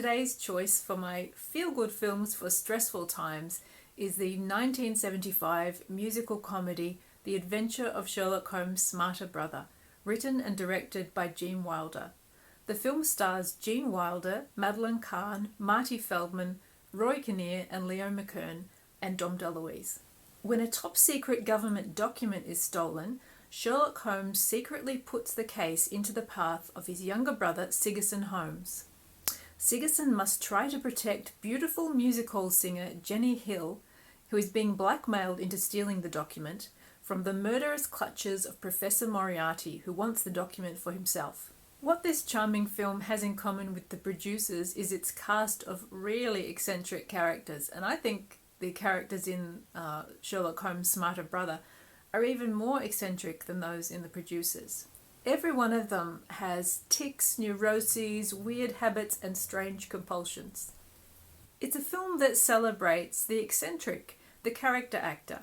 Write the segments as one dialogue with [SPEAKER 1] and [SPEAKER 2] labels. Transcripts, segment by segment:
[SPEAKER 1] Today's choice for my feel-good films for stressful times is the 1975 musical comedy The Adventure of Sherlock Holmes Smarter Brother, written and directed by Gene Wilder. The film stars Gene Wilder, Madeline Kahn, Marty Feldman, Roy Kinnear and Leo McKern, and Dom DeLuise. When a top-secret government document is stolen, Sherlock Holmes secretly puts the case into the path of his younger brother Sigerson Holmes. Sigerson must try to protect beautiful music hall singer Jenny Hill, who is being blackmailed into stealing the document, from the murderous clutches of Professor Moriarty, who wants the document for himself. What this charming film has in common with the producers is its cast of really eccentric characters, and I think the characters in Sherlock Holmes Smarter Brother are even more eccentric than those in the producers. Every one of them has tics, neuroses, weird habits and strange compulsions. It's a film that celebrates the eccentric, the character actor,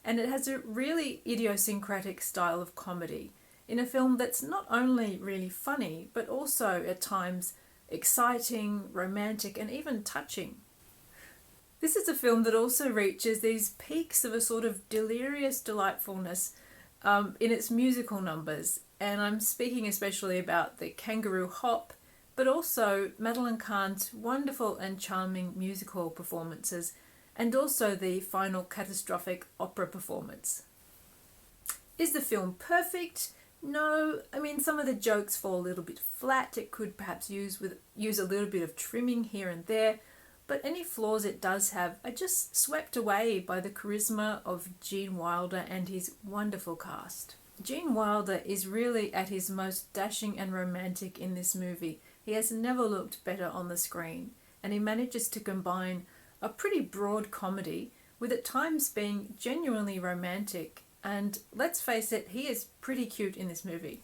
[SPEAKER 1] and it has a really idiosyncratic style of comedy in a film that's not only really funny but also at times exciting, romantic and even touching. This is a film that also reaches these peaks of a sort of delirious delightfulness in its musical numbers, and I'm speaking especially about the Kangaroo Hop, but also Madeline Kahn's wonderful and charming musical performances, and also the final catastrophic opera performance. Is the film perfect? No, I mean some of the jokes fall a little bit flat. It could perhaps use a little bit of trimming here and there, but any flaws it does have are just swept away by the charisma of Gene Wilder and his wonderful cast. Gene Wilder is really at his most dashing and romantic in this movie. He has never looked better on the screen, and he manages to combine a pretty broad comedy with at times being genuinely romantic, and let's face it, he is pretty cute in this movie.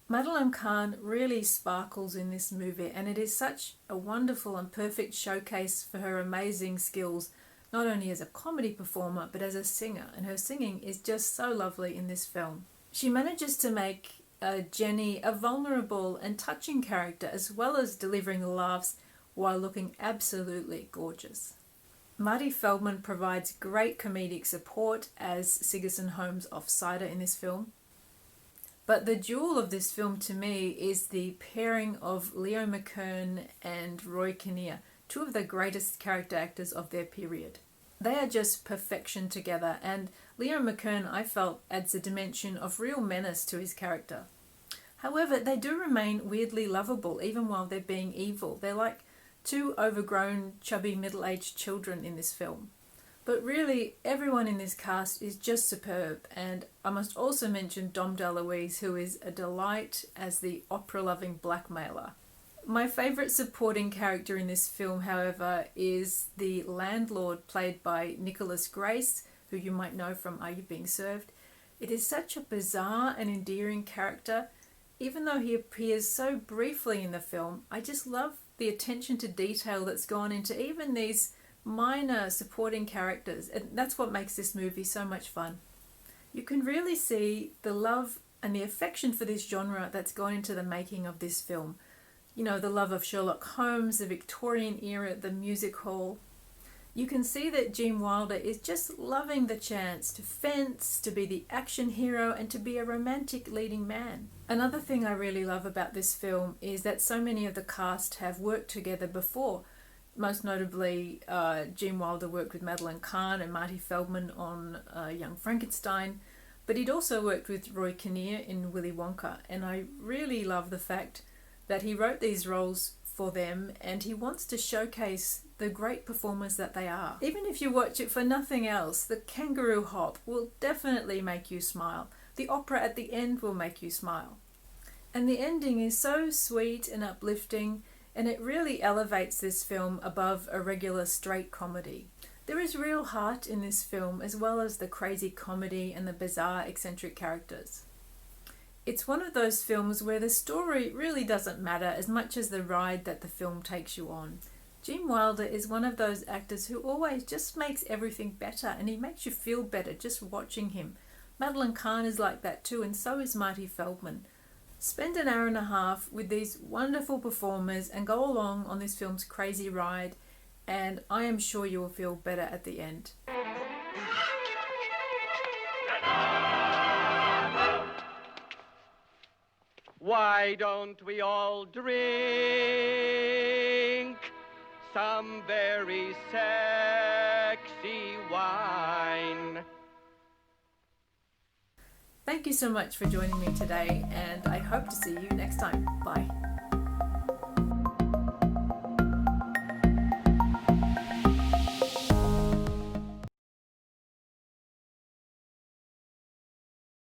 [SPEAKER 1] Madeline Kahn really sparkles in this movie, and it is such a wonderful and perfect showcase for her amazing skills, not only as a comedy performer but as a singer, and her singing is just so lovely in this film. She manages to make Jenny a vulnerable and touching character, as well as delivering laughs while looking absolutely gorgeous. Marty Feldman provides great comedic support as Sigerson Holmes' offsider in this film. But the jewel of this film to me is the pairing of Leo McKern and Roy Kinnear, two of the greatest character actors of their period. They are just perfection together, and Leo McKern, I felt, adds a dimension of real menace to his character. However, they do remain weirdly lovable even while they're being evil. They're like two overgrown, chubby, middle-aged children in this film. But really, everyone in this cast is just superb, and I must also mention Dom DeLuise, who is a delight as the opera-loving blackmailer. My favourite supporting character in this film, however, is the landlord played by Nicholas Grace, who you might know from Are You Being Served? It is such a bizarre and endearing character. Even though he appears so briefly in the film, I just love the attention to detail that's gone into even these minor supporting characters, and that's what makes this movie so much fun. You can really see the love and the affection for this genre that's gone into the making of this film. You know, the love of Sherlock Holmes, the Victorian era, the music hall. You can see that Gene Wilder is just loving the chance to fence, to be the action hero, and to be a romantic leading man. Another thing I really love about this film is that so many of the cast have worked together before. Most notably, Gene Wilder worked with Madeline Kahn and Marty Feldman on Young Frankenstein, but he'd also worked with Roy Kinnear in Willy Wonka, and I really love the fact that he wrote these roles for them and he wants to showcase the great performers that they are. Even if you watch it for nothing else, the Kangaroo Hop will definitely make you smile. The opera at the end will make you smile. And the ending is so sweet and uplifting, and it really elevates this film above a regular straight comedy. There is real heart in this film, as well as the crazy comedy and the bizarre eccentric characters. It's one of those films where the story really doesn't matter as much as the ride that the film takes you on. Gene Wilder is one of those actors who always just makes everything better, and he makes you feel better just watching him. Madeline Kahn is like that too, and so is Marty Feldman. Spend an hour and a half with these wonderful performers and go along on this film's crazy ride, and I am sure you will feel better at the end.
[SPEAKER 2] Why don't we all drink some very sexy wine?
[SPEAKER 1] Thank you so much for joining me today, and I hope to see you next time. Bye.